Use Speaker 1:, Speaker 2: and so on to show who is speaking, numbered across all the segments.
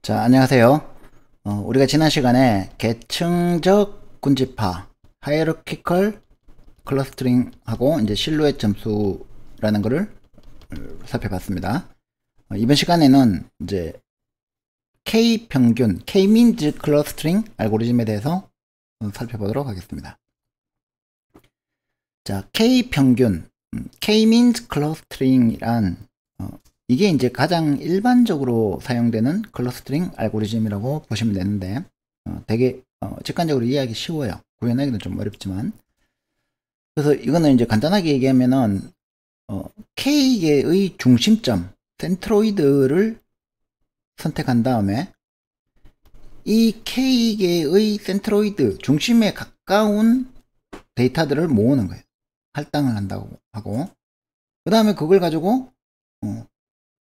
Speaker 1: 자, 안녕하세요. 우리가 지난 시간에 계층적 군집화, 하이어러키컬 클러스터링하고 이제 실루엣 점수라는 것을 살펴봤습니다. 이번 시간에는 이제 K 평균, K 민즈 클러스터링 알고리즘에 대해서 살펴보도록 하겠습니다. 자, K 평균, K 민즈 클러스터링이란 이게 이제 가장 일반적으로 사용되는 클러스터링 알고리즘이라고 보시면 되는데 되게 직관적으로 이해하기 쉬워요. 구현하기는 좀 어렵지만. 그래서 이거는 이제 간단하게 얘기하면은 K개의 중심점 센트로이드를 선택한 다음에 이 K개의 센트로이드 중심에 가까운 데이터들을 모으는 거예요. 할당을 한다고 하고, 그 다음에 그걸 가지고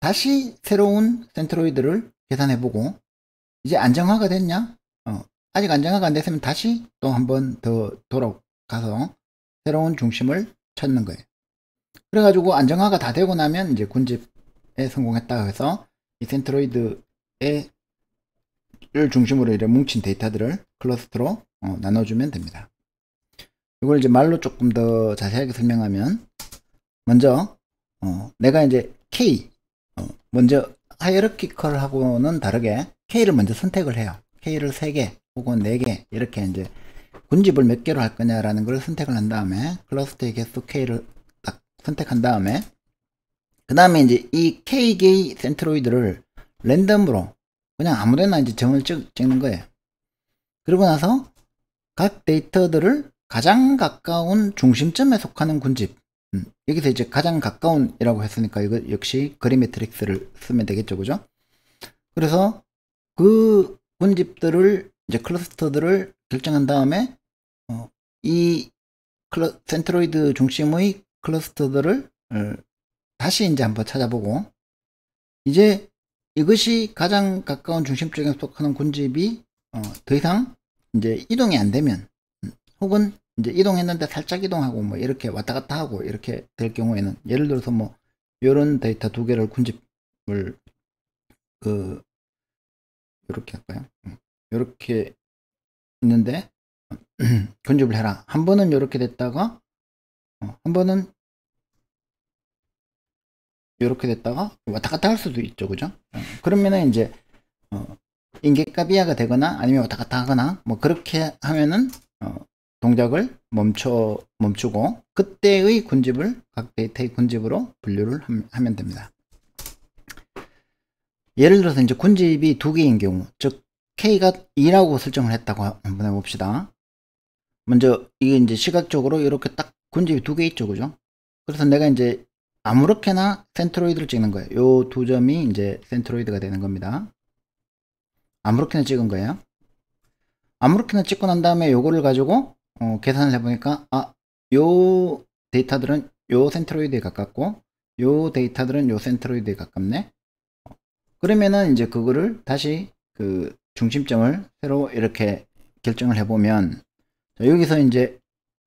Speaker 1: 다시 새로운 센트로이드를 계산해보고, 이제 안정화가 됐냐? 아직 안정화가 안 됐으면 다시 또 한 번 더 돌아가서 새로운 중심을 찾는 거예요. 그래가지고 안정화가 다 되고 나면 이제 군집에 성공했다 해서 이 센트로이드를 중심으로 이렇게 뭉친 데이터들을 클러스터로 나눠주면 됩니다. 이걸 이제 말로 조금 더 자세하게 설명하면, 먼저 내가 이제 K 먼저 하이어러키컬하고는 다르게 K를 먼저 선택을 해요. K를 3개 혹은 4개 이렇게 이제 군집을 몇 개로 할 거냐라는 걸 선택을 한 다음에 클러스터의 개수 K를 딱 선택한 다음에, 그 다음에 이제 이 K개의 센트로이드를 랜덤으로 그냥 아무데나 이제 점을 찍는 거예요. 그러고 나서 각 데이터들을 가장 가까운 중심점에 속하는 군집, 여기서 이제 가장 가까운이라고 했으니까 이거 역시 거리 매트릭스를 쓰면 되겠죠, 그죠? 그래서 그 군집들을 이제 클러스터들을 결정한 다음에 이 센트로이드 중심의 클러스터들을 다시 이제 한번 찾아보고, 이제 이것이 가장 가까운 중심점에 속하는 군집이 더 이상 이제 이동이 안 되면, 혹은 이제 이동했는데 살짝 이동하고 뭐 이렇게 왔다 갔다 하고 이렇게 될 경우에는, 예를 들어서 뭐 요런 데이터 2개를 군집을 이렇게 할까요? 이렇게 있는데 군집을 해라. 한 번은 이렇게 됐다가 한 번은 이렇게 됐다가 왔다 갔다 할 수도 있죠, 그죠? 그러면은 이제 인계값 이하가 되거나 아니면 왔다 갔다 하거나 뭐 그렇게 하면은 동작을 멈추고 그때의 군집을 각 데이터의 군집으로 분류를 하면 됩니다. 예를 들어서 이제 군집이 2개인 경우, 즉 K가 2라고 설정을 했다고 한번 해봅시다. 먼저 이게 이제 시각적으로 이렇게 딱 군집이 2개 있죠, 그죠? 그래서 내가 이제 아무렇게나 센트로이드를 찍는 거예요. 요 2점이 이제 센트로이드가 되는 겁니다. 아무렇게나 찍은 거예요. 아무렇게나 찍고 난 다음에 요거를 가지고 계산을 해보니까 요 데이터들은 요 센트로이드에 가깝고 요 데이터들은 요 센트로이드에 가깝네. 그러면은 이제 그거를 다시 그 중심점을 새로 이렇게 결정을 해보면, 여기서 이제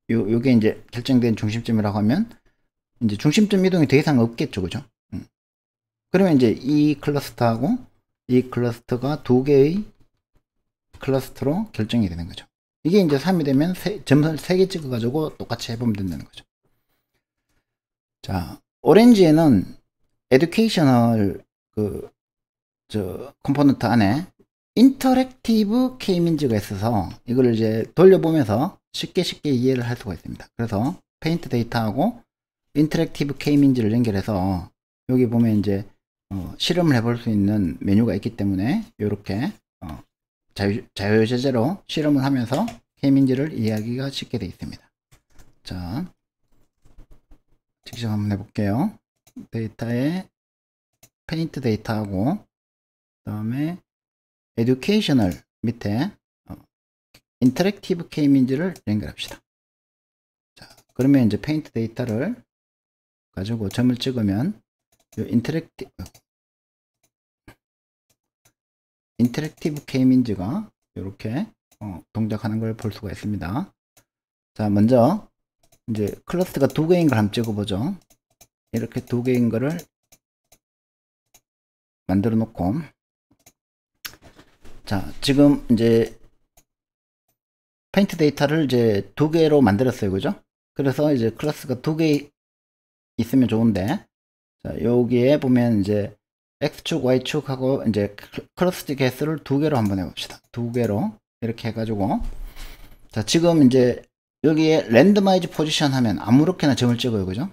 Speaker 1: 요게 이제 결정된 중심점이라고 하면 이제 중심점 이동이 더 이상 없겠죠, 그죠? 그러면 이제 이 클러스터하고 이 클러스터가 2개의 클러스터로 결정이 되는 거죠. 이게 이제 3이 되면 점을 3개 찍어 가지고 똑같이 해보면 된다는 거죠. 자, 오렌지에는 에듀케이셔널 컴포넌트 안에 인터랙티브 K민즈가 있어서 이걸 이제 돌려보면서 쉽게 이해를 할 수가 있습니다. 그래서 페인트 데이터하고 인터랙티브 K민즈를 연결해서 여기 보면 이제 실험을 해볼 수 있는 메뉴가 있기 때문에 이렇게 자유제재로 실험을 하면서 K민즈를 이해하기가 쉽게 되어 있습니다. 자, 직접 한번 해볼게요. 데이터에 페인트 데이터하고 그 다음에 에듀케이셔널 밑에 인터랙티브 K민즈를 연결합시다. 자, 그러면 이제 페인트 데이터를 가지고 점을 찍으면 인터랙티브 K민즈가 이렇게 동작하는 걸 볼 수가 있습니다. 자, 먼저 이제 클러스터가 2개인 걸 한번 찍어보죠. 이렇게 2개인 거를 만들어 놓고, 자, 지금 이제 페인트 데이터를 이제 두 개로 만들었어요. 그죠? 그래서 이제 클래스가 두 개 있으면 좋은데, 자, 여기에 보면 이제 X축, Y축하고 이제 클러스틱 개수를 두 개로 한번 해봅시다. 두 개로 이렇게 해가지고, 자, 지금 이제 여기에 랜드마이즈 포지션 하면 아무렇게나 점을 찍어요. 그죠?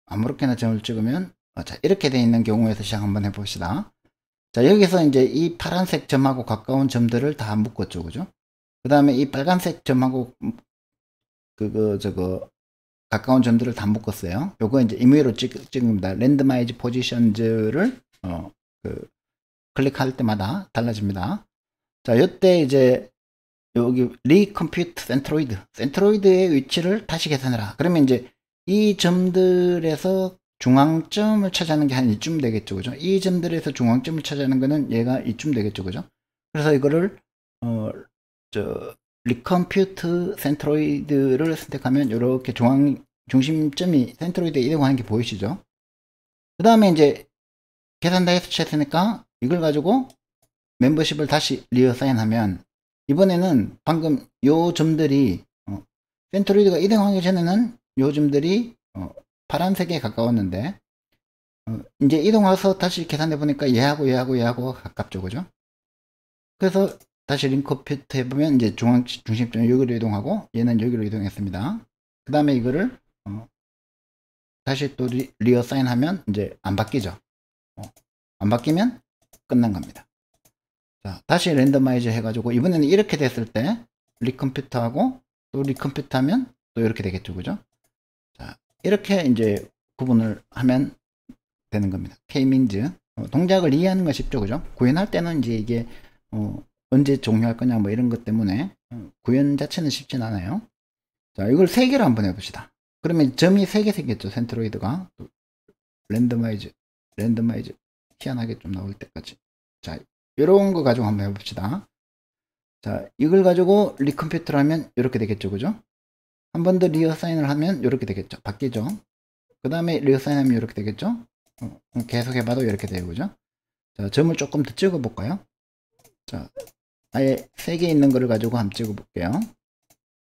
Speaker 1: 아무렇게나 점을 찍으면, 자, 이렇게 돼 있는 경우에서 시작 한번 해봅시다. 자, 여기서 이제 이 파란색 점하고 가까운 점들을 다 묶었죠. 그죠? 그 다음에 이 빨간색 점하고 가까운 점들을 다 묶었어요. 요거 이제 임의로 찍습니다. 랜드마이즈 포지션즈를 클릭할 때마다 달라집니다. 자, 요때 이제 여기 리컴퓨트 센트로이드의 위치를 다시 계산해라. 그러면 이제 이 점들에서 중앙점을 찾아내는 게 한 이쯤 되겠죠. 그죠? 이 점들에서 중앙점을 찾아내는 거는 얘가 이쯤 되겠죠. 그죠? 그래서 이거를 리컴퓨트 센트로이드를 선택하면 이렇게 중심점이 센트로이드에 이동하는 게 보이시죠? 그 다음에 이제 계산 다 했으니까 이걸 가지고 멤버십을 다시 리어사인 하면 이번에는 방금 요 점들이 센트로이드가 이동하기 전에는 요 점들이 파란색에 가까웠는데 이제 이동해서 다시 계산해 보니까 얘하고 가깝죠. 그죠? 그래서 다시 링컴퓨트 해보면 이제 중심점이 여기로 이동하고 얘는 여기로 이동했습니다. 그 다음에 이거를 다시 또 리어사인 하면 이제 안 바뀌죠. 안 바뀌면 끝난 겁니다. 자, 다시 랜더마이즈 해가지고 이번에는 이렇게 됐을 때 리컴퓨트 하고 또 리컴퓨트 하면 또 이렇게 되겠죠. 그죠? 자, 이렇게 이제 구분을 하면 되는 겁니다. K-means 동작을 이해하는 건 쉽죠. 그죠? 구현할 때는 이제 이게 언제 종료할 거냐 뭐 이런 것 때문에 구현 자체는 쉽진 않아요. 자, 이걸 3개로 한번 해봅시다. 그러면 점이 3개 생겼죠. 센트로이드가 랜더마이즈 희한하게 좀 나올 때까지. 자, 이런 거 가지고 한번 해봅시다. 자, 이걸 가지고 리컴퓨터를 하면 이렇게 되겠죠. 그죠? 한 번 더 리어사인을 하면 이렇게 되겠죠. 바뀌죠. 그 다음에 리어사인 하면 이렇게 되겠죠. 계속 해봐도 이렇게 돼요. 그죠? 자, 점을 조금 더 찍어 볼까요? 자, 아예 3개 있는 거를 가지고 한번 찍어 볼게요.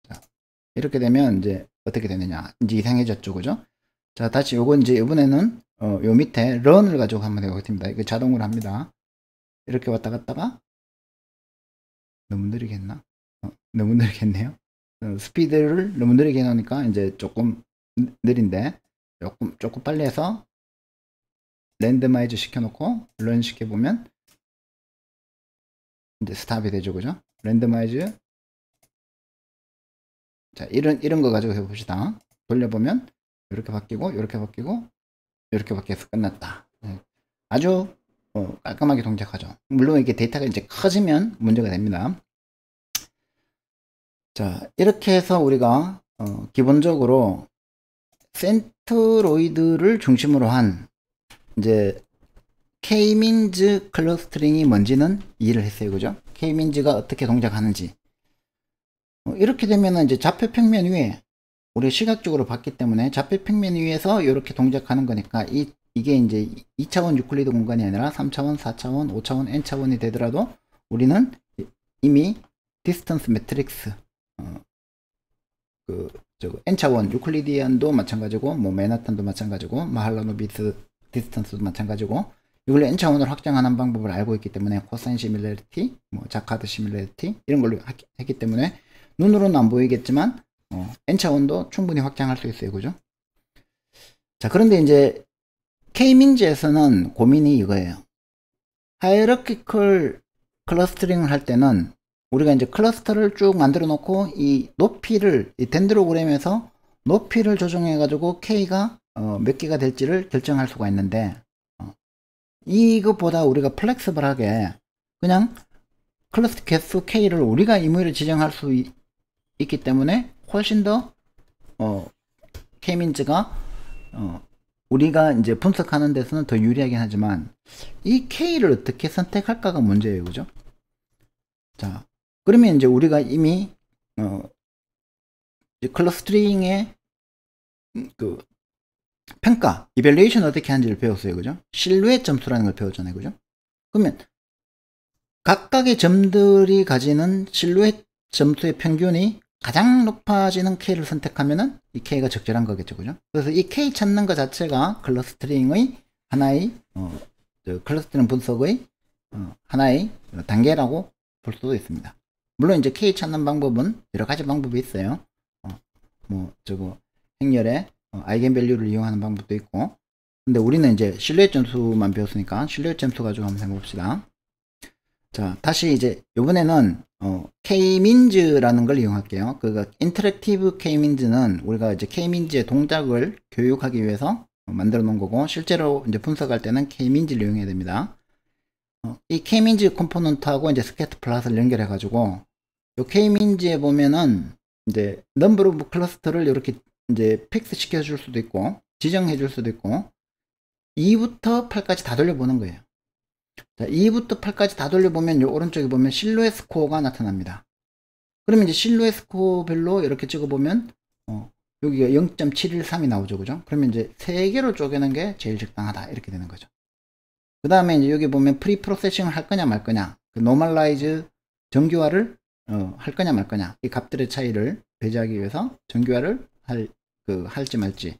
Speaker 1: 자, 이렇게 되면 이제 어떻게 되느냐. 이제 이상해졌죠. 그죠? 자, 다시 요건 이제 이번에는 요 밑에 런을 가지고 한번 해보겠습니다. 이거 자동으로 합니다. 이렇게 왔다 갔다가 너무 느리게 했나? 너무 느리게 했네요. 스피드를 너무 느리게 해놓으니까 이제 조금 느린데 조금 빨리 해서 랜드마이즈 시켜놓고 런 시켜보면 이제 스탑이 되죠. 그죠? 랜드마이즈. 자, 이런 거 가지고 해봅시다. 돌려보면 이렇게 바뀌고 이렇게 바뀌고 이렇게 바뀌어서 끝났다. 아주 깔끔하게 동작하죠. 물론 이게 데이터가 이제 커지면 문제가 됩니다. 자, 이렇게 해서 우리가 기본적으로 센트로이드를 중심으로 한 이제 K-means 클러스터링이 뭔지는 이해를 했어요. 그죠? K-means가 어떻게 동작하는지. 이렇게 되면 이제 좌표 평면 위에 우리 시각적으로 봤기 때문에 좌표 평면 위에서 이렇게 동작하는 거니까 이게 이제 2차원 유클리드 공간이 아니라 3차원, 4차원, 5차원, n차원이 되더라도 우리는 이미 디스턴스 매트릭스 n차원 유클리디안도 마찬가지고 뭐 맨하탄도 마찬가지고 마할라노비스 디스턴스도 마찬가지고 이걸 n차원으로 확장하는 방법을 알고 있기 때문에 코사인 시밀러리티, 뭐 자카드 시밀러리티 이런 걸로 했기 때문에 눈으로는 안 보이겠지만 n차원도 충분히 확장할 수 있어요. 그죠? 자, 그런데 이제 K-means에서는 고민이 이거예요. 하이어러키컬 클러스터링을 할 때는 우리가 이제 클러스터를 쭉 만들어 놓고 이 높이를 이 덴드로그램에서 높이를 조정해 가지고 K가 몇 개가 될지를 결정할 수가 있는데 이것보다 우리가 플렉서블하게 그냥 클러스터 개수 K를 우리가 임의로 지정할 수 있기 때문에 훨씬 더 K-means가 우리가 이제 분석하는 데서는 더 유리하긴 하지만 이 K를 어떻게 선택할까가 문제예요. 그죠? 자, 그러면 이제 우리가 이미 클러스터링의 그 평가, 이밸리에이션 어떻게 하는지를 배웠어요. 그죠? 실루엣 점수라는 걸 배웠잖아요. 그죠? 그러면 각각의 점들이 가지는 실루엣 점수의 평균이 가장 높아지는 K를 선택하면은 이 K가 적절한 거겠죠. 그죠? 그래서 이 K 찾는 것 자체가 클러스터링의 하나의 클러스터링 분석의 하나의 단계라고 볼 수도 있습니다. 물론 이제 K 찾는 방법은 여러 가지 방법이 있어요. 행렬의 아이겐밸류를 이용하는 방법도 있고, 근데 우리는 이제 실루엣 점수만 배웠으니까 실루엣 점수 가지고 한번 해봅시다. 자, 다시 이제 요번에는 K-민즈라는 걸 이용할게요. 인터랙티브 K-민즈는 우리가 이제 K-민즈의 동작을 교육하기 위해서 만들어 놓은 거고, 실제로 이제 분석할 때는 K-민즈를 이용해야 됩니다. 이 K-민즈 컴포넌트하고 이제 스캐터 플롯을 연결해 가지고 요 K-민즈에 보면은 이제 넘버 오브 클러스터를 이렇게 이제 픽스 시켜 줄 수도 있고 지정해 줄 수도 있고 2부터 8까지 다 돌려보는 거예요. 자, 2부터 8까지 다 돌려보면 요 오른쪽에 보면 실루엣 스코어가 나타납니다. 그러면 이제 실루엣 스코어별로 이렇게 찍어보면 여기가 0.713이 나오죠. 그죠? 그러면 이제 3개로 쪼개는 게 제일 적당하다 이렇게 되는 거죠. 그 다음에 이제 여기 보면 프리 프로세싱을 할 거냐 말 거냐, 노멀라이즈 정규화를 할 거냐 말 거냐, 이 값들의 차이를 배제하기 위해서 정규화를 할지 말지.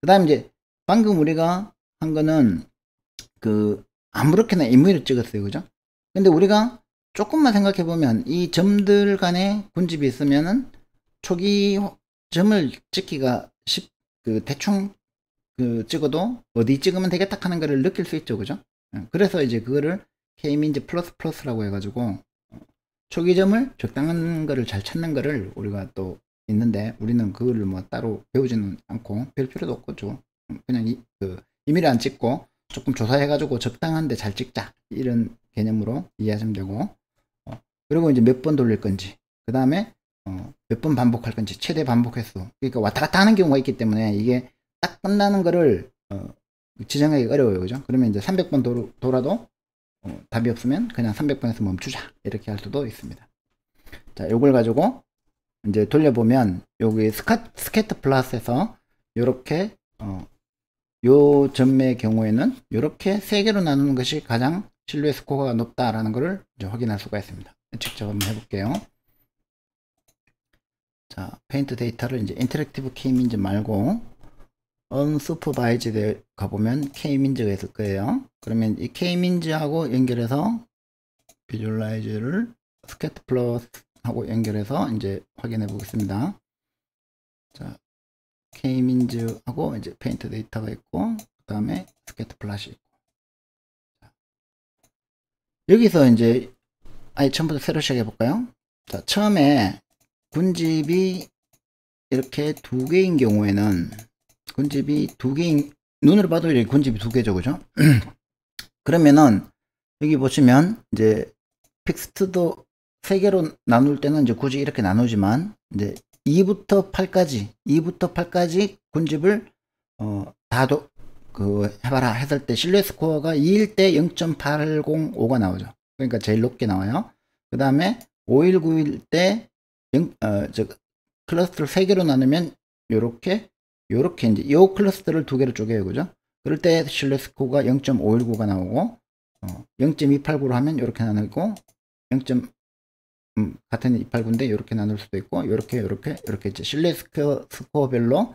Speaker 1: 그 다음에 이제 방금 우리가 한 거는 아무렇게나 임의로 찍었어요. 그죠? 근데 우리가 조금만 생각해 보면 이 점들 간에 군집이 있으면은 초기 점을 찍기가 대충 찍어도 어디 찍으면 되겠다 하는 거를 느낄 수 있죠. 그죠? 그래서 이제 그거를 K민즈 플러스라고 해가지고 초기 점을 적당한 거를 잘 찾는 거를 우리가 또 있는데, 우리는 그거를 뭐 따로 배우지는 않고 별 필요도 없고 그냥 임의로 안 찍고 조금 조사해가지고 적당한데 잘 찍자 이런 개념으로 이해하시면 되고, 그리고 이제 몇 번 돌릴 건지, 그 다음에 몇 번 반복할 건지, 최대 반복 횟수, 그러니까 왔다 갔다 하는 경우가 있기 때문에 이게 딱 끝나는 거를 지정하기 어려워요. 그죠? 그러면 이제 300번 돌아도 답이 없으면 그냥 300번에서 멈추자 이렇게 할 수도 있습니다. 자, 요걸 가지고 이제 돌려보면 여기 스캐터 플러스에서 요렇게 요 점의 경우에는 이렇게 3개로 나누는 것이 가장 실루엣 스코어가 높다라는 것을 이제 확인할 수가 있습니다. 직접 한번 해볼게요. 자, 페인트 데이터를 이제 인터랙티브 K-민즈 말고 unsupervised에 가보면 K-민즈가 있을 거예요. 그러면 이 K-민즈하고 연결해서 비주얼라이즈를 스캐터 플롯하고 연결해서 이제 확인해 보겠습니다. 자, K-민즈하고 이제 페인트 데이터가 있고, 그 다음에 스캐터 플롯이 있고, 여기서 이제 처음부터 새로 시작해 볼까요? 자, 처음에 군집이 이렇게 2개인 경우에는, 군집이 2개인, 눈으로 봐도 이렇게 군집이 2개죠. 그죠? 그러면은 여기 보시면 이제 픽스트도 3개로 나눌 때는 이제 굳이 이렇게 나누지만, 이제 2부터 8까지 군집을 다도 해봐라 했을 때 실루엣 스코어가 2일 때 0.805가 나오죠. 그러니까 제일 높게 나와요. 그 다음에 5일 9일 때 클러스터를 3개로 나누면 요렇게 이제 요 클러스터를 2개로 쪼개요. 그죠? 그럴 때 실루엣 스코어가 0.519가 나오고 0.289로 하면 이렇게 나누고 같은 289인데 이렇게 나눌 수도 있고, 이렇게 이제 실루엣 스코어별로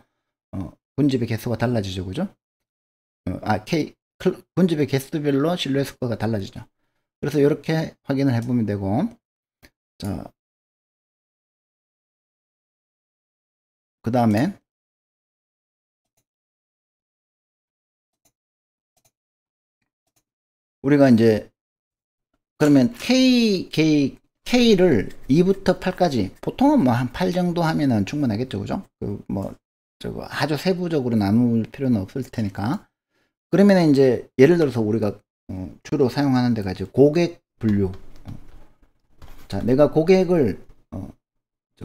Speaker 1: 군집의 개수가 달라지죠. 그죠? 군집의 개수별로 실루엣 스코어가 달라지죠. 그래서 이렇게 확인을 해보면 되고, 자, 그 다음에 우리가 이제 그러면 K를 2부터 8까지 보통은 뭐 한 8 정도 하면은 충분하겠죠. 그죠? 아주 세부적으로 나눌 필요는 없을 테니까. 그러면 이제 예를 들어서 우리가 주로 사용하는 데가 이제 고객 분류. 자, 내가 고객을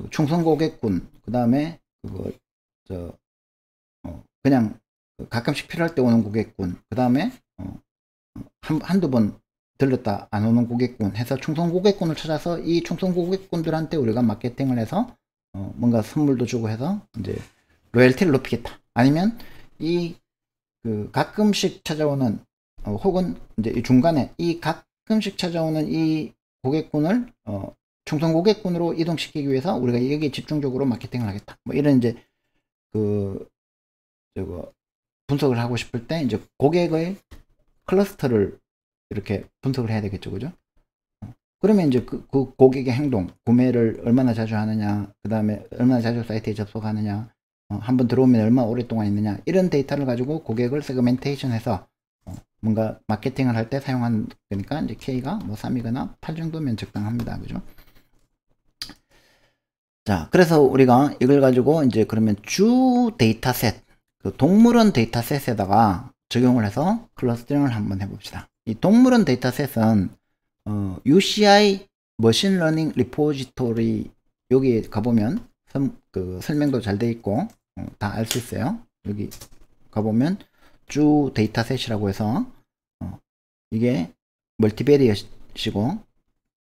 Speaker 1: 충성 고객군, 그 다음에 그냥 가끔씩 필요할 때 오는 고객군, 그 다음에 한두 번 들렸다 안 오는 고객군 해서 충성 고객군을 찾아서 이 충성 고객군들한테 우리가 마케팅을 해서 뭔가 선물도 주고 해서 이제 로열티를 높이겠다. 아니면 가끔씩 찾아오는 혹은 이제 이 중간에 이 각 가끔씩 찾아오는 이 고객군을 충성 고객군으로 이동시키기 위해서 우리가 여기 집중적으로 마케팅을 하겠다. 뭐 이런 이제 저거 분석을 하고 싶을 때 이제 고객의 클러스터를 이렇게 분석을 해야 되겠죠, 그죠? 그러면 이제 그 고객의 행동, 구매를 얼마나 자주 하느냐, 그 다음에 얼마나 자주 사이트에 접속하느냐, 한번 들어오면 얼마나 오랫동안 있느냐, 이런 데이터를 가지고 고객을 세그멘테이션 해서 뭔가 마케팅을 할 때 사용한 거니까 이제 K가 뭐 3이거나 8 정도면 적당합니다. 그죠? 자, 그래서 우리가 이걸 가지고 이제 그러면 주 데이터셋, 그 동물원 데이터셋에다가 적용을 해서 클러스터링을 한번 해봅시다. 이 동물원 데이터셋은 UCI 머신러닝 리포지토리 여기 가보면 그 설명도 잘 돼 있고 다 알 수 있어요. 여기 가보면 주 데이터셋이라고 해서 이게 멀티베리엇이고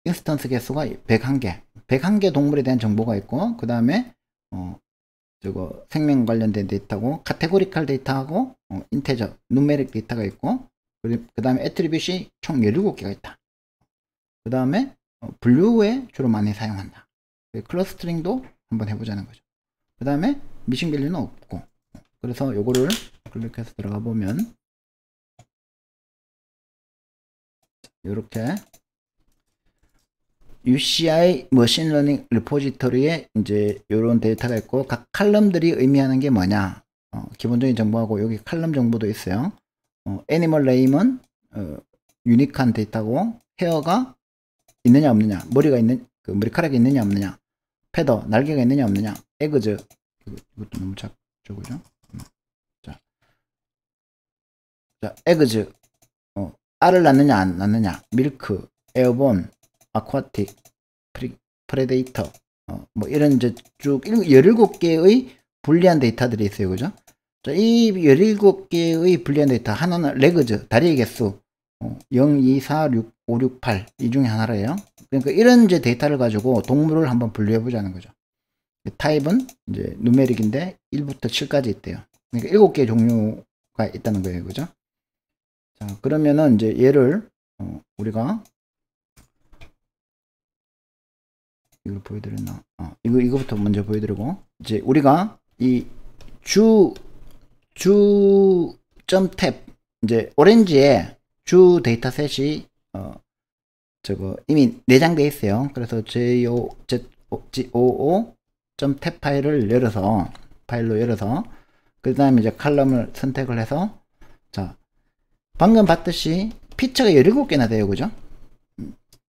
Speaker 1: 인스턴스 개수가 101개 101개 동물에 대한 정보가 있고 그 다음에 저거 생명 관련된 데이터고 카테고리컬 데이터하고 인테저 누메릭 데이터가 있고 그 다음에 애트리뷰시 총 17개가 있다. 그 다음에 분류에 주로 많이 사용한다. 클러스터링도 한번 해보자는 거죠. 그 다음에 미싱 밸류는 없고 그래서 요거를 클릭해서 들어가 보면 이렇게 UCI 머신러닝 리포지토리에 이제 이런 데이터가 있고 각 칼럼들이 의미하는 게 뭐냐 기본적인 정보하고 여기 칼럼 정보도 있어요. 애니멀 네임은 유니크한 데이터고 헤어가 있느냐 없느냐 머리가 있는 그 머리카락이 있느냐 없느냐 패더 날개가 있느냐 없느냐 에그즈 이것도 너무 작죠 그죠? 자 에그즈 알을 낳느냐 안 낳느냐 밀크 에어본 아쿠아틱 프레데이터 뭐 이런 이제 쭉 17개의 불리한 데이터들이 있어요 그죠? 자, 이 17개의 불리한 데이터 하나는 레그즈 다리의 개수 0, 2, 4, 6, 5, 6, 8 이 중에 하나래요. 그러니까 이런 이제 데이터를 가지고 동물을 한번 분류해 보자는 거죠. 타입은 이제 누메릭인데 1부터 7까지 있대요. 그러니까 7개의 종류가 있다는 거예요. 그죠? 자, 그러면은 이제 얘를 우리가 이걸 보여드렸나? 이거부터 먼저 보여드리고 이제 우리가 이 주.탭 이제 오렌지에 주 데이터셋이 저거 이미 내장되어 있어요. 그래서 JOO.탭 파일을 열어서 그 다음에 이제 칼럼을 선택을 해서 자 방금 봤듯이 피처가 17개나 돼요. 그죠?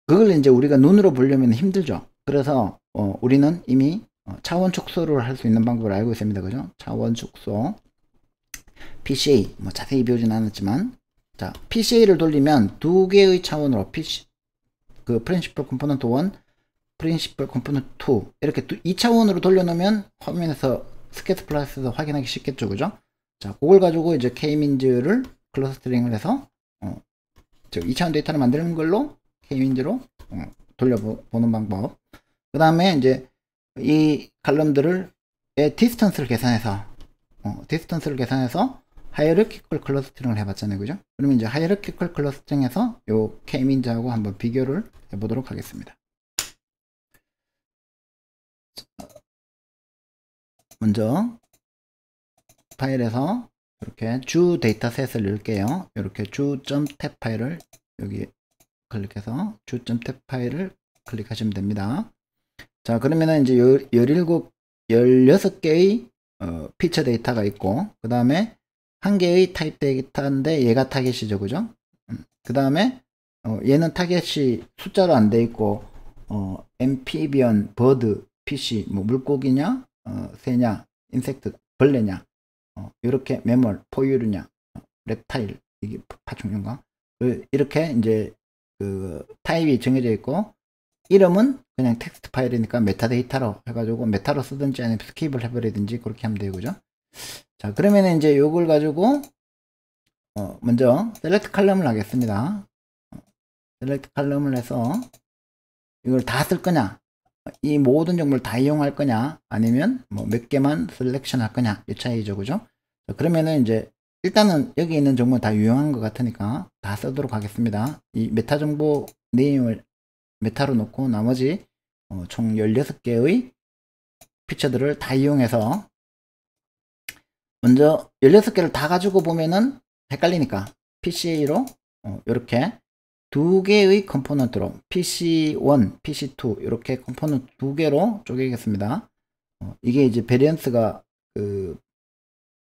Speaker 1: 그걸 이제 우리가 눈으로 보려면 힘들죠. 그래서 우리는 이미 차원 축소를 할 수 있는 방법을 알고 있습니다. 그죠? 차원 축소 PCA 뭐 자세히 배우진 않았지만 자 PCA를 돌리면 두 개의 차원으로 그 프린시플 컴포넌트 1 프린시플 컴포넌트 2 이렇게 2차원으로 돌려놓으면 화면에서 스케치 플러스에서 확인하기 쉽겠죠. 그죠? 자 그걸 가지고 이제 K민즈를 클러스터링을 해서 2차원 데이터를 만드는 걸로 K민즈로 돌려보는 방법. 그 다음에 이제 이 칼럼들을 디스턴스를 계산해서 하이어르키컬 클러스터링을 해봤잖아요. 그죠? 그러면 이제 하이어르키컬 클러스터링에서 요 K민즈하고 한번 비교를 해보도록 하겠습니다. 먼저 파일에서 이렇게 주 데이터셋을 넣을게요. 이렇게 주.탭 파일을 여기 클릭해서 주.탭 파일을 클릭하시면 됩니다. 자 그러면은 이제 16개의 피처 데이터가 있고 그 다음에 한 개의 타입 데이터인데 얘가 타겟이죠. 그죠? 그 다음에 얘는 타겟이 숫자로 안 돼 있고 엠피비언, 버드, 피쉬 뭐 물고기냐 새냐 인섹트 벌레냐 이렇게 매몰, 포유류냐 reptile 이게 파충류인가 이렇게 이제 그 타입이 정해져 있고 이름은 그냥 텍스트 파일이니까 메타데이터로 해가지고 메타로 쓰든지 아니면 스킵을 해버리든지 그렇게 하면 돼요. 그죠? 자 그러면 이제 요걸 가지고 먼저 셀렉트 칼럼을 하겠습니다. 셀렉트 칼럼을 해서 이걸 다 쓸 거냐 이 모든 정보를 다 이용할 거냐 아니면 뭐 몇 개만 셀렉션 할 거냐 이 차이죠. 그죠? 자, 그러면은 이제 일단은 여기 있는 정보 다 유용한 것 같으니까 다 쓰도록 하겠습니다. 이 메타 정보 네임을 메타로 놓고 나머지 총 16개의 피처들을 다 이용해서 먼저 16개를 다 가지고 보면은 헷갈리니까 PCA로 이렇게 두 개의 컴포넌트로 PC1, PC2 이렇게 컴포넌트 두 개로 쪼개겠습니다. 이게 이제 베리언스가 그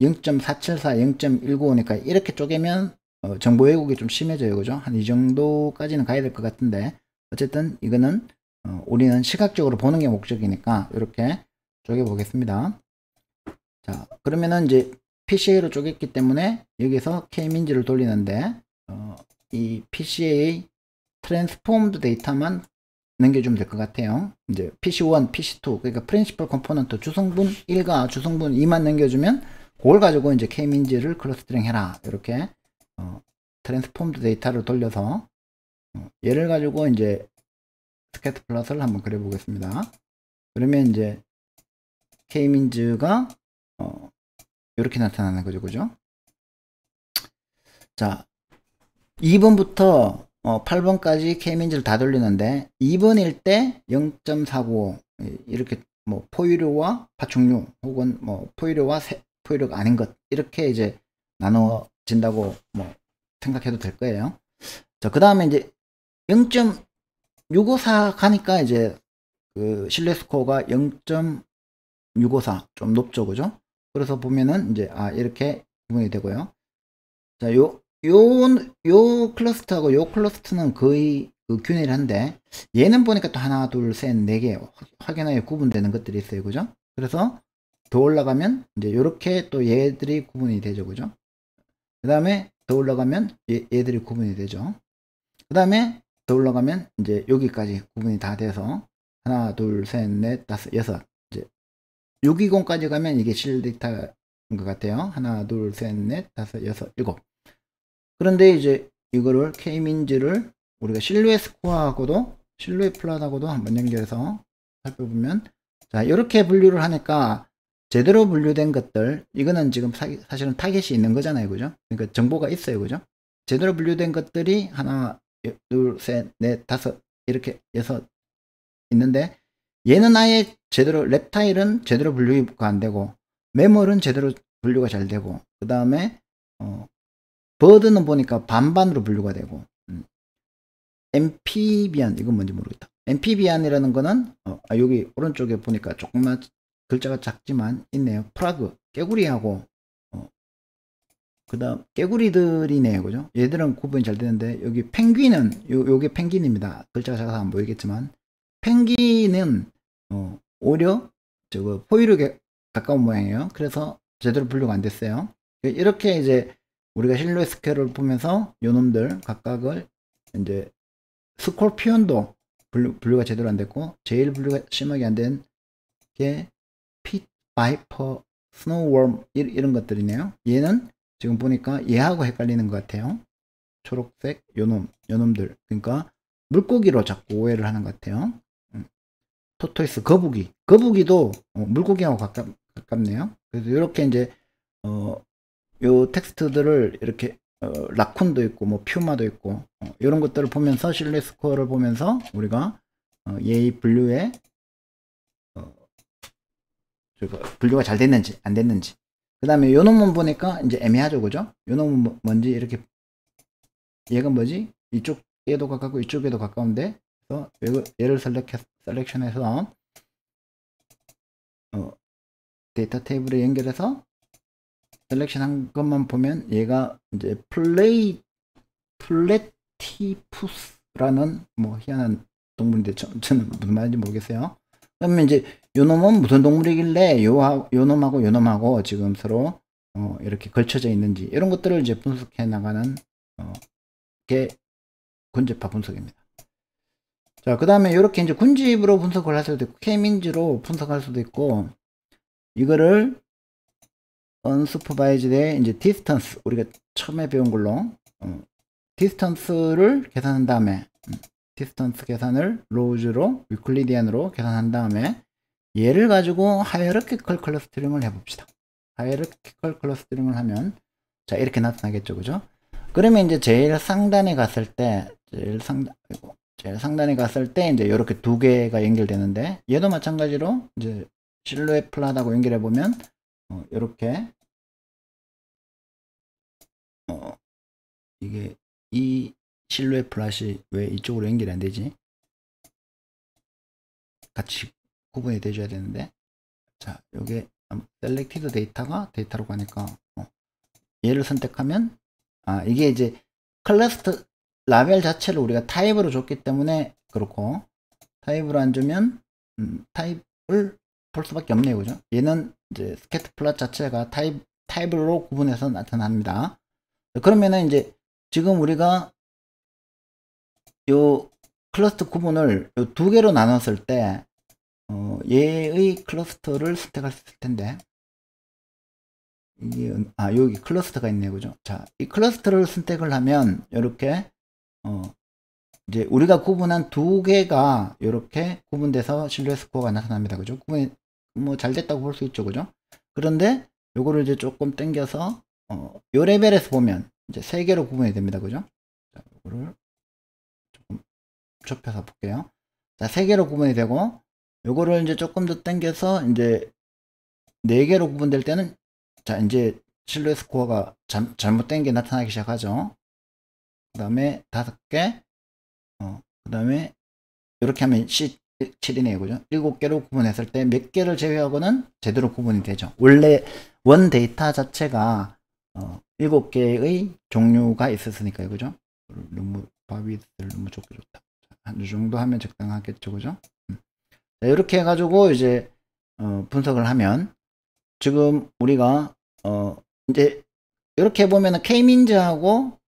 Speaker 1: 0.474, 0.195니까 이렇게 쪼개면 정보 왜곡이 좀 심해져요. 그죠? 한 이 정도까지는 가야 될 것 같은데 어쨌든 이거는 우리는 시각적으로 보는 게 목적이니까 이렇게 쪼개 보겠습니다. 자, 그러면은 이제 PCA로 쪼갰기 때문에 여기서 K민지를 돌리는데 이 PCA 트랜스포음드 데이터만 넘겨주면 될 것 같아요. 이제 PC1, PC2 그러니까 프린시플 컴포넌트 주성분 1과 주성분 2만 넘겨주면 그걸 가지고 이제 K민지를 클러스터링 해라. 이렇게 트랜스포음드 데이터를 돌려서 얘를 가지고 이제 스캐터 플롯을 한번 그려 보겠습니다. 그러면 이제 K민즈가 이렇게 나타나는 거죠. 그죠? 자, 2번부터 8번까지 K민즈를 다 돌리는데 2번일 때 0.495 이렇게 뭐 포유류와 파충류 혹은 뭐 포유류와 포유류가 아닌 것 이렇게 이제 나눠진다고 뭐 생각해도 될 거예요. 자, 그 다음에 이제 0.654 가니까 이제 그 신뢰 스코어가 0.654 좀 높죠. 그죠? 그래서 보면은 이제 이렇게 구분이 되고요. 자, 요 클러스터하고 요 클러스터는 거의 그 균일한데 얘는 보니까 또 하나, 둘, 셋, 네 개 확연하게 구분되는 것들이 있어요. 그죠? 그래서 더 올라가면 이제 요렇게 또 얘들이 구분이 되죠. 그죠? 그 다음에 더 올라가면 얘들이 구분이 되죠. 그 다음에 더 올라가면 이제 여기까지 구분이 다 돼서 하나, 둘, 셋, 넷, 다섯, 여섯 이제 620까지 가면 이게 실 데이터인 것 같아요. 하나, 둘, 셋, 넷, 다섯, 여섯, 일곱. 그런데 이제 이거를 K민지를 우리가 실루엣 스코어하고도 실루엣 플롯하고도 한번 연결해서 살펴보면 자, 이렇게 분류를 하니까 제대로 분류된 것들 이거는 지금 사실은 타겟이 있는 거잖아요. 그죠? 그러니까 정보가 있어요. 그죠? 제대로 분류된 것들이 하나, 둘, 셋, 넷, 다섯 이렇게 여섯 있는데 얘는 아예 제대로 랩타일은 제대로 분류가 안 되고 매몰은 제대로 분류가 잘 되고 그 다음에 버드는 보니까 반반으로 분류가 되고 엠피비안 이건 뭔지 모르겠다. 엠피비안이라는 거는 여기 오른쪽에 보니까 조금만 글자가 작지만 있네요. 프라그 깨구리하고 그 다음 깨구리들이네요. 그죠? 얘들은 구분이 잘 되는데 여기 펭귄은 요게 펭귄입니다. 글자가 작아서 안 보이겠지만 펭귄은 오히려 저거 포유류에 가까운 모양이에요. 그래서 제대로 분류가 안 됐어요. 이렇게 이제 우리가 실루엣 스퀘어를 보면서 요놈들 각각을 이제 스콜피온도 분류가 제대로 안 됐고 제일 분류가 심하게 안 된 게 핏, 바이퍼, 스노우웜 이런 것들이네요. 얘는 지금 보니까 얘하고 헷갈리는 것 같아요. 초록색 요놈들 그러니까 물고기로 자꾸 오해를 하는 것 같아요. 토토이스 거북이도 물고기하고 가깝네요. 그래서 이렇게 이제 요 텍스트들을 이렇게 라쿤도 있고 뭐 퓨마도 있고 이런 것들을 보면서 실루엣 스코어를 보면서 우리가 얘의 분류에 분류가 잘 됐는지 안 됐는지 그 다음에 요 놈은 보니까 이제 애매하죠. 그죠? 요 놈은 뭔지 이렇게 얘가 뭐지? 이쪽에도 가깝고 이쪽에도 가까운데 그래서 얘를 셀렉션해서 데이터 테이블에 연결해서 셀렉션 한 것만 보면 얘가 이제 플래티푸스라는 뭐 희한한 동물인데 저는 무슨 말인지 모르겠어요. 그러면 이제 요 놈은 무슨 동물이길래 요 놈하고 지금 서로 이렇게 걸쳐져 있는지 이런 것들을 이제 분석해 나가는 게 군집화 분석입니다. 자, 그 다음에 이렇게 이제 군집으로 분석을 할 수도 있고 K민지로 분석할 수도 있고 이거를 unsupervised의 이제 distance 우리가 처음에 배운 걸로 distance를 계산한 다음에 distance 계산을 rows로 유클리디안으로 계산한 다음에 얘를 가지고 hierarchical clustering을 해봅시다. hierarchical clustering을 하면 자, 이렇게 나타나겠죠. 그죠? 그러면 이제 제일 상단에 갔을 때, 제일 상단에 갔을 때, 이제 이렇게 두 개가 연결되는데, 얘도 마찬가지로, 이제, 실루엣 플랫하고 연결해 보면, 이렇게, 이게, 이 실루엣 플랫이 왜 이쪽으로 연결이 안 되지? 같이 구분이 돼줘야 되는데, 자, 요게, 셀렉티드 데이터가 데이터로 가니까, 얘를 선택하면, 이게 이제, 클러스터, 라벨 자체를 우리가 타입으로 줬기 때문에 그렇고, 타입으로 안 주면 타입을 볼 수밖에 없네요. 그죠? 얘는 이제 스케트 플랫 자체가 타입으로 구분해서 나타납니다. 그러면은 이제 지금 우리가 요 클러스터 구분을 요 두 개로 나눴을 때 얘의 클러스터를 선택할 수 있을 텐데, 이게 여기 클러스터가 있네요. 그죠? 자, 이 클러스터를 선택을 하면 이렇게 이제 우리가 구분한 두 개가 이렇게 구분돼서 실루엣 스코어가 나타납니다. 그죠? 구분이 뭐 잘 됐다고 볼 수 있죠. 그죠? 그런데 요거를 이제 조금 당겨서 요 레벨에서 보면 이제 세 개로 구분이 됩니다. 그죠? 자, 요거를 조금 좁혀서 볼게요. 자, 세 개로 구분이 되고, 요거를 이제 조금 더 당겨서 이제 네 개로 구분될 때는, 자, 이제 실루엣 스코어가 잘못된 게 나타나기 시작하죠. 그 다음에 5개, 그 다음에 이렇게 하면 7이네요. 그죠? 7개로 구분했을 때 몇 개를 제외하고는 제대로 구분이 되죠. 원래 원 데이터 자체가 7개의 종류가 있었으니까요. 그죠? 너무 바위를 너무 좁게 줬다. 한 이 정도 하면 적당하겠죠. 그죠? 자, 이렇게 해가지고 이제 분석을 하면, 지금 우리가 이제 이렇게 보면은 K민즈하고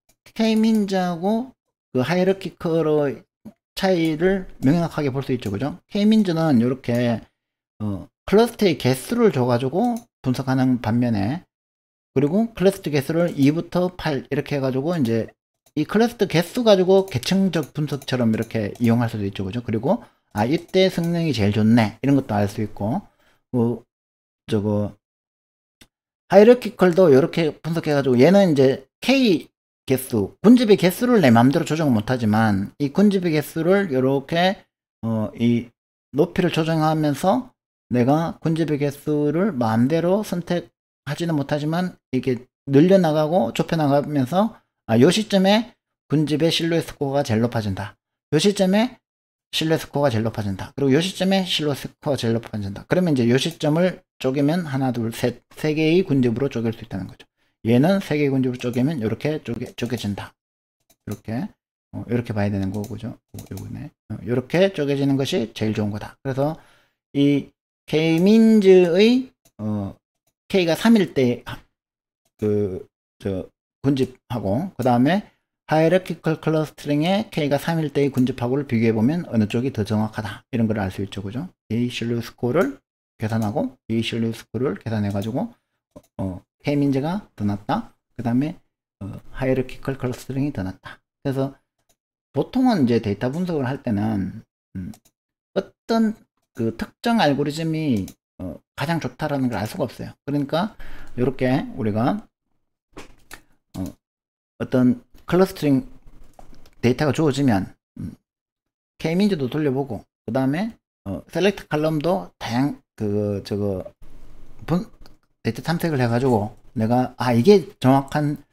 Speaker 1: 그 하이어키컬의 차이를 명확하게 볼 수 있죠. 그죠? K민즈는 이렇게 클러스터의 개수를 줘가지고 분석하는 반면에, 그리고 클러스터 개수를 2부터 8 이렇게 해가지고 이제 이 클러스터 개수 가지고 계층적 분석처럼 이렇게 이용할 수도 있죠. 그죠? 그리고 이때 성능이 제일 좋네 이런 것도 알 수 있고, 저거 하이어키컬도 이렇게 분석해가지고 얘는 이제 K 개수, 군집의 개수를 내 마음대로 조정을 못하지만 이 군집의 개수를 이렇게 이 높이를 조정하면서 내가 군집의 개수를 마음대로 선택하지는 못하지만 이게 늘려나가고 좁혀나가면서 요 시점에 군집의 실루엣 스코어가 제일 높아진다. 요 시점에 실루엣 스코어가 제일 높아진다. 그리고 요 시점에 실루엣 스코어가 제일 높아진다. 그러면 이제 요 시점을 쪼개면 하나, 둘, 셋, 세 개의 군집으로 쪼갤 수 있다는 거죠. 얘는 세 개의 군집으로 쪼개면 이렇게 쪼개진다. 이렇게 봐야 되는 거고, 그죠? 요거네. 이렇게 쪼개지는 것이 제일 좋은 거다. 그래서 이 K민즈의 K가 3일 때 군집하고, 그 다음에 하이어키컬 클러스터링의 K가 3일 때의 군집하고를 비교해보면 어느 쪽이 더 정확하다. 이런 걸 알 수 있죠. 그죠? 이 실루엣 스코어를 계산하고, 이 실루엣 스코어를 계산해가지고, K민즈가 더 낫다. 그 다음에, 하이어키컬 클러스터링이 더 낫다. 그래서, 보통은 이제 데이터 분석을 할 때는, 어떤 그 특정 알고리즘이 가장 좋다라는 걸 알 수가 없어요. 그러니까, 이렇게 우리가, 어떤 클러스터링 데이터가 주어지면 K민즈도 돌려보고, 그 다음에 셀렉트 칼럼도 데이터 탐색을 해가지고 내가 이게 정확한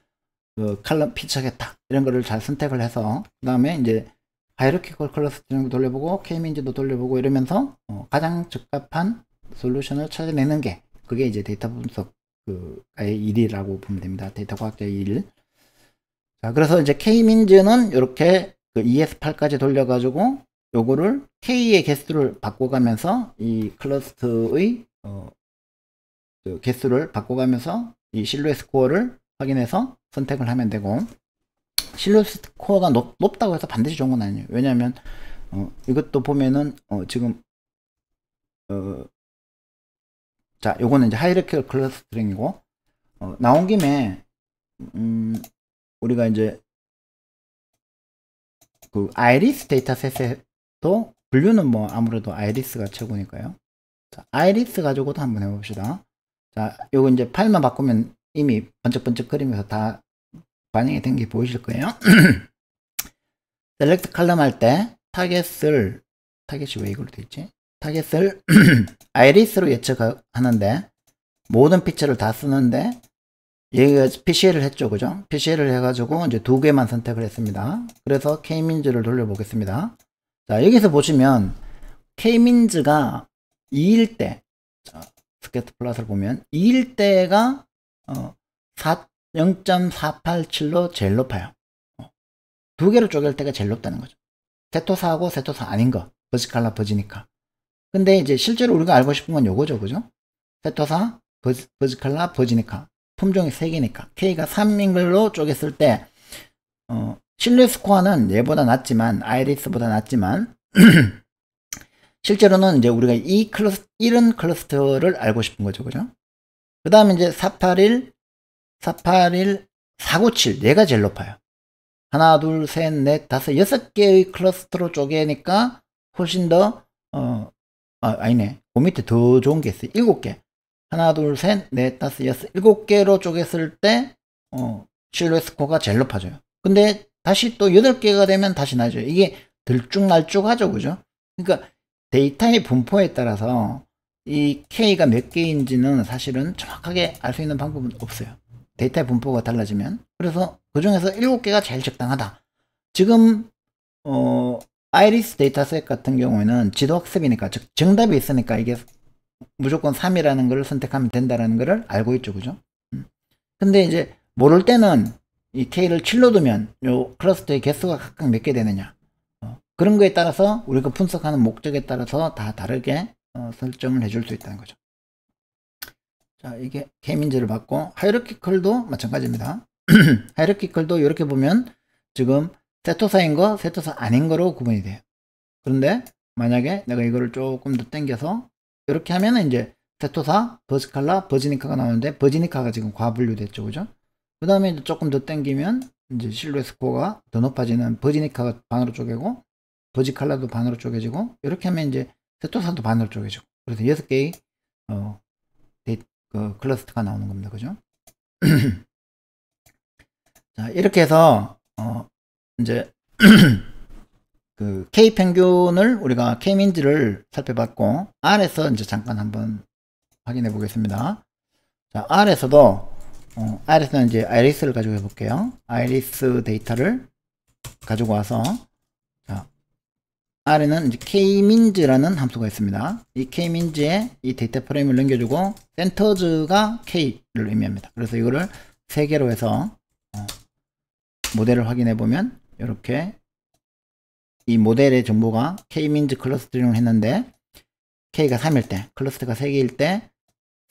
Speaker 1: 그 칼럼 피처겠다 이런 거를 잘 선택을 해서, 그 다음에 이제 하이어키컬 클러스터링도 돌려보고 K민즈도 돌려보고 이러면서 가장 적합한 솔루션을 찾아내는 게, 그게 이제 데이터 분석의 일이라고 보면 됩니다. 데이터 과학자의 일. 자, 그래서 이제 K민즈는 이렇게 그 ES8까지 돌려가지고 요거를 K의 개수를 바꿔가면서 이 클러스터의 그 개수를 바꿔가면서 이 실루엣 스코어를 확인해서 선택을 하면 되고, 실루엣 스코어가 높다고 해서 반드시 좋은 건 아니에요. 왜냐하면 이것도 보면은 지금 자, 요거는 이제 하이어키컬 클러스터링이고, 나온 김에 우리가 이제 그 아이리스 데이터셋에도 분류는 뭐 아무래도 아이리스가 최고니까요. 자, 아이리스 가지고도 한번 해봅시다. 자, 요거 이제 파일만 바꾸면 이미 번쩍번쩍거리면서 다 반영이 된 게 보이실 거예요. 셀렉트 칼럼 할 때 타겟이 왜 이걸로 돼 있지? 타겟을 아이리스로 예측하는데 모든 피처를 다 쓰는데 얘가 PCL을 했죠, 그죠? PCL을 해가지고 이제 두 개만 선택을 했습니다. 그래서 K민즈를 돌려보겠습니다. 자, 여기서 보시면 K민즈가 2일 때, 자, 스케트 플롯을 보면 2일 때가 0.487로 제일 높아요. 두 개로 쪼갤 때가 제일 높다는 거죠. 세토사하고 세토사 아닌 거, 버지칼라, 버지니카. 근데 이제 실제로 우리가 알고 싶은 건 요거죠, 그죠? 세토사, 버지칼라, 버지니카. 품종이 3개니까 K가 3인 걸로 쪼갰을 때 실내 스코어는 얘보다 낮지만 아이리스보다 낮지만 실제로는 이제 우리가 이런 클러스터를 알고 싶은 거죠, 그죠? 그 다음에 이제 481, 497 얘가 제일 높아요. 하나, 둘, 셋, 넷, 다섯, 6개의 클러스터로 쪼개니까 훨씬 더 아니네. 그 밑에 더 좋은 게 있어요. 7개. 하나, 둘, 셋, 넷, 다섯, 여섯, 7개로 쪼갰을 때 실루엣 스코어가 제일 높아져요. 근데 다시 또 8개가 되면 다시 낮아요. 이게 들쭉날쭉하죠, 그죠? 그러니까 데이터의 분포에 따라서 이 K가 몇 개인지는 사실은 정확하게 알 수 있는 방법은 없어요. 데이터의 분포가 달라지면. 그래서 그 중에서 7개가 제일 적당하다. 지금 아이리스 데이터셋 같은 경우에는 지도학습이니까 즉 정답이 있으니까 이게 무조건 3이라는 걸 선택하면 된다는 걸 알고 있죠, 그죠? 근데 이제 모를 때는 이 K를 7로 두면 요 클러스터의 개수가 각각 몇 개 되느냐 그런 거에 따라서 우리가 분석하는 목적에 따라서 다 다르게 설정을 해줄 수 있다는 거죠. 자, 이게 K민즈를 받고 하이어키컬도 마찬가지입니다. 하이어키컬도 이렇게 보면 지금 세토사인 거, 세토사 아닌 거로 구분이 돼요. 그런데 만약에 내가 이거를 조금 더 당겨서 이렇게 하면은 이제 세토사, 버지칼라, 버지니카가 나오는데 버지니카가 지금 과분류 됐죠, 그죠? 그 다음에 이제 조금 더 당기면 이제 실루엣 스코어가 더 높아지는 버지니카가 반으로 쪼개고 버지칼라도 반으로 쪼개지고 이렇게 하면 이제 세토사도 반으로 쪼개지고 그래서 6개의 그 클러스터가 나오는 겁니다, 그죠? 자, 이렇게 해서 이제 그 K 평균을 우리가 K민즈를 살펴봤고 R에서 이제 잠깐 한번 확인해 보겠습니다. 자, R에서도 R에서는 이제 아이리스를 가지고 해볼게요. 아이리스 데이터를 가지고 와서 자, R에는 이제 K민즈라는 함수가 있습니다. 이 K민즈에 이 데이터 프레임을 넘겨주고 센터즈가 K를 의미합니다. 그래서 이거를 3개로 해서 모델을 확인해 보면 이렇게 이 모델의 정보가 K민즈 클러스터링을 했는데 K가 3일 때 클러스터가 3개일 때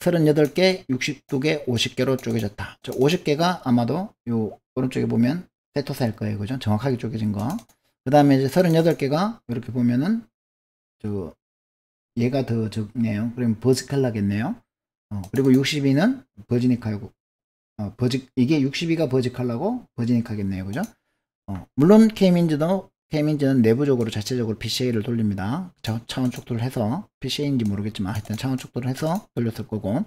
Speaker 1: 38개, 62개, 50개로 쪼개졌다. 저 50개가 아마도 요 오른쪽에 보면 세토사일 거예요, 그죠? 정확하게 쪼개진 거. 그 다음에 이제 38개가 이렇게 보면은 얘가 더 적네요. 그러면 버지칼라겠네요. 그리고 62는 버지니카이고 이게 62가 버지칼라고 버지니카겠네요, 그죠? 물론 K민즈는 내부적으로 자체적으로 PCA를 돌립니다. 차원 촉도를 해서 PCA인지 모르겠지만 하여튼 차원 촉도를 해서 돌렸을 거고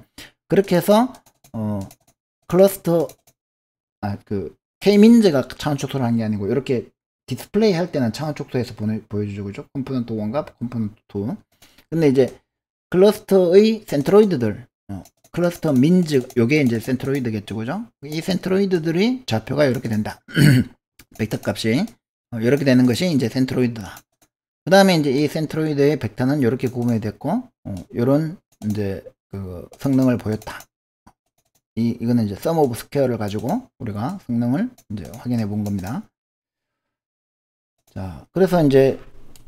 Speaker 1: 그렇게 해서 클러스터 그 K민즈가 차원 촉도를 한 게 아니고 이렇게 디스플레이 할 때는 차원 촉도에서 보여주죠, 그죠? 컴포넌트 1과 컴포넌트 2. 근데 이제 클러스터의 센트로이드들 클러스터 민즈 요게 이제 센트로이드겠죠, 그죠? 이 센트로이드들이 좌표가 이렇게 된다. 벡터 값이 이렇게 되는 것이 이제 센트로이드다. 그 다음에 이제 이 센트로이드의 벡터는 이렇게 구분이 됐고, 요런 이제 그 성능을 보였다. 이거는 이제 sum of square를 가지고 우리가 성능을 이제 확인해 본 겁니다. 자, 그래서 이제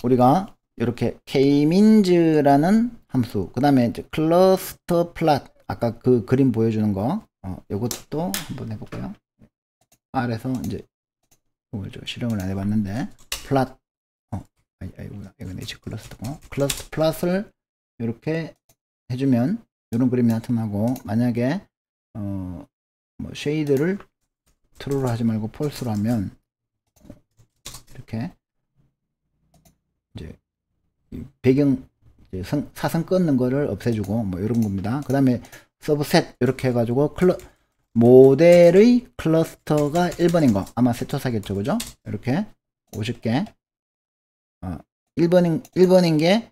Speaker 1: 우리가 이렇게 K민즈라는 함수, 그 다음에 이제 클러스터 플랫, 아까 그 그림 보여주는 거, 요것도 한번 해볼까요? R에서 이제 이걸 좀 실험을 안 해봤는데 플랫 이건 H 클러스터고 클러스터 플랫을 이렇게 해주면 이런 그림이 나타나고 만약에 뭐 쉐이드를 true로 하지 말고 false로 하면 이렇게 이제 배경 사선 끊는 거를 없애주고 뭐 이런 겁니다. 그 다음에 서브셋 이렇게 해가지고 모델의 클러스터가 1번인 거 아마 세토사겠죠, 그죠? 이렇게 50개 1번인 게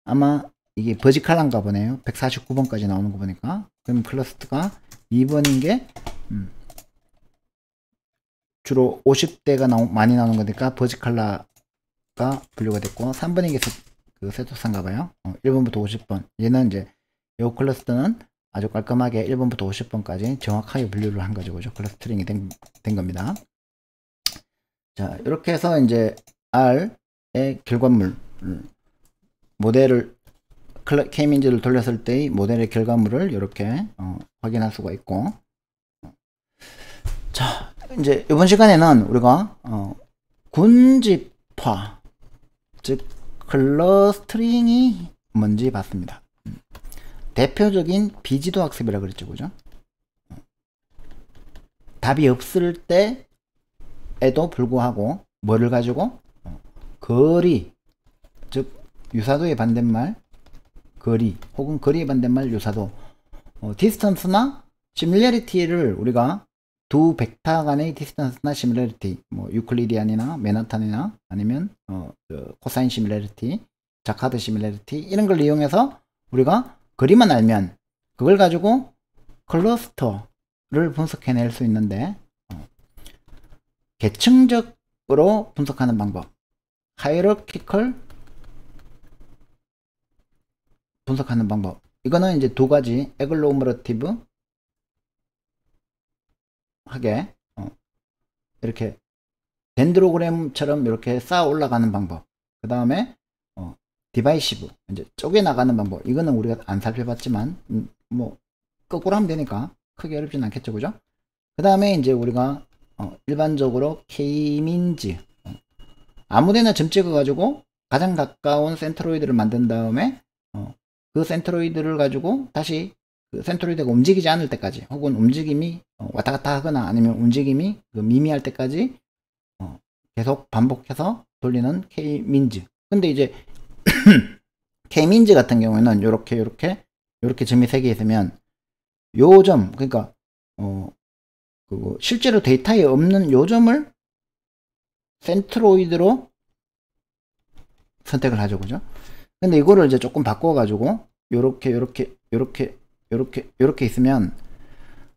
Speaker 1: 아마 이게 버지칼란가 보네요. 149번까지 나오는 거 보니까. 그럼 클러스터가 2번인 게 주로 50대가 많이 나오는 거니까 버지칼라가 분류가 됐고, 3번인 게 세토사인가 봐요. 1번부터 50번. 얘는 이제 이 클러스터는 아주 깔끔하게 1번부터 50번까지 정확하게 분류를 한 거죠, 그죠? 클러스터링이 된 겁니다. 자, 이렇게 해서 이제 R의 결과물, 모델을 K민즈를 돌렸을 때의 모델의 결과물을 이렇게 확인할 수가 있고, 자, 이제 이번 시간에는 우리가 군집화, 즉 클러스터링이 뭔지 봤습니다. 대표적인 비지도 학습이라 그랬죠, 그죠? 답이 없을 때에도 불구하고 뭐를 가지고 거리, 즉 유사도의 반대말 거리, 혹은 거리의 반대말 유사도, 디스턴스나 시밀러리티를 우리가 두 벡터 간의 디스턴스나 시밀러리티, 뭐 유클리디안이나 맨하탄이나 아니면 코사인 시밀러리티, 자카드 시밀러리티, 이런 걸 이용해서 우리가 거리만 알면 그걸 가지고 클러스터를 분석해낼 수 있는데, 계층적으로 분석하는 방법, 하이어러키컬 분석하는 방법, 이거는 이제 두 가지, 애글로머러티브 하게 이렇게 덴드로그램처럼 이렇게 쌓아 올라가는 방법, 그 다음에 디바이시브, 이제 쪼개 나가는 방법, 이거는 우리가 안 살펴봤지만 뭐 거꾸로 하면 되니까 크게 어렵진 않겠죠, 그죠? 그 다음에 이제 우리가 일반적으로 K민즈, 아무데나 점 찍어 가지고 가장 가까운 센트로이드를 만든 다음에 그 센트로이드를 가지고 다시 그 센트로이드가 움직이지 않을 때까지, 혹은 움직임이 왔다 갔다 하거나 아니면 움직임이 미미할 때까지 계속 반복해서 돌리는 K민즈. 근데 이제 K민즈 같은 경우에는 요렇게 점이 3개 있으면 요 점, 그러니까 실제로 데이터에 없는 요 점을 센트로이드로 선택을 하죠, 그죠? 근데 이거를 이제 조금 바꿔 가지고 요렇게 있으면,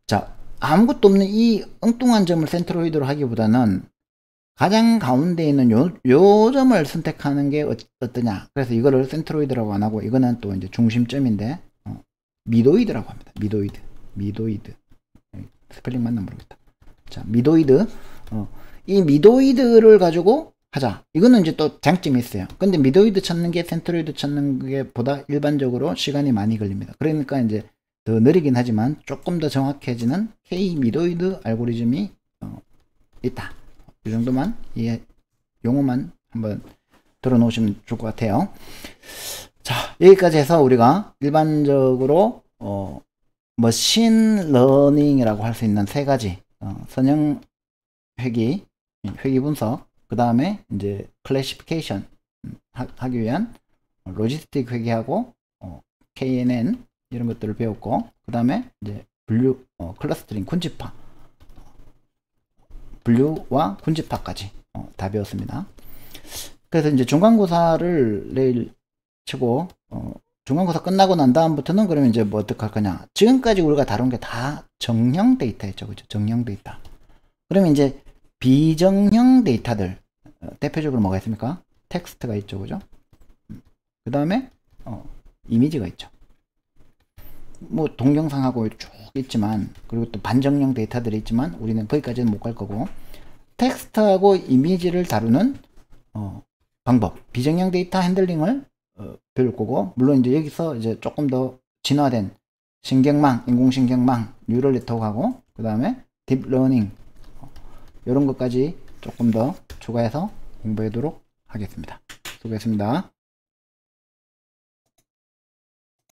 Speaker 1: 자, 아무것도 없는 이 엉뚱한 점을 센트로이드로 하기보다는 가장 가운데 있는 요 점을 선택하는 게 어떠냐. 그래서 이거를 센트로이드라고 안 하고, 이거는 또 이제 중심점인데 미도이드라고 합니다. 미도이드. 스펠링 맞나 모르겠다. 자, 미도이드. 이 미도이드를 가지고 하자. 이거는 이제 또 장점이 있어요. 근데 미도이드 찾는 게 센트로이드 찾는 게 보다 일반적으로 시간이 많이 걸립니다. 그러니까 이제 더 느리긴 하지만 조금 더 정확해지는 K 미도이드 알고리즘이 있다. 이 정도만 용어만 한번 들어놓으시면 좋을 것 같아요. 자, 여기까지 해서 우리가 일반적으로 머신 러닝이라고 할 수 있는 3가지 선형 회귀 분석, 그 다음에 이제 클래시피케이션 하기 위한 로지스틱 회귀하고 KNN 이런 것들을 배웠고, 그 다음에 이제 클러스터링 군집화, 분류와 군집화까지 다 배웠습니다. 그래서 이제 중간고사를 내일 치고 중간고사 끝나고 난 다음부터는 그러면 이제 뭐 어떻게 할 거냐. 지금까지 우리가 다룬 게 다 정형 데이터였죠, 그죠? 정형 데이터. 그러면 이제 비정형 데이터들, 대표적으로 뭐가 있습니까? 텍스트가 있죠, 그죠? 그 다음에 이미지가 있죠. 뭐 동영상하고 쭉 있지만, 그리고 또 반정형 데이터들이 있지만 우리는 거기까지는 못 갈 거고, 텍스트하고 이미지를 다루는 방법, 비정형 데이터 핸들링을 배울 거고, 물론 이제 여기서 이제 조금 더 진화된 신경망, 인공신경망, 뉴럴 네트워크하고, 그 다음에 딥러닝, 이런 것까지 조금 더 추가해서 공부하도록 하겠습니다. 수고했습니다.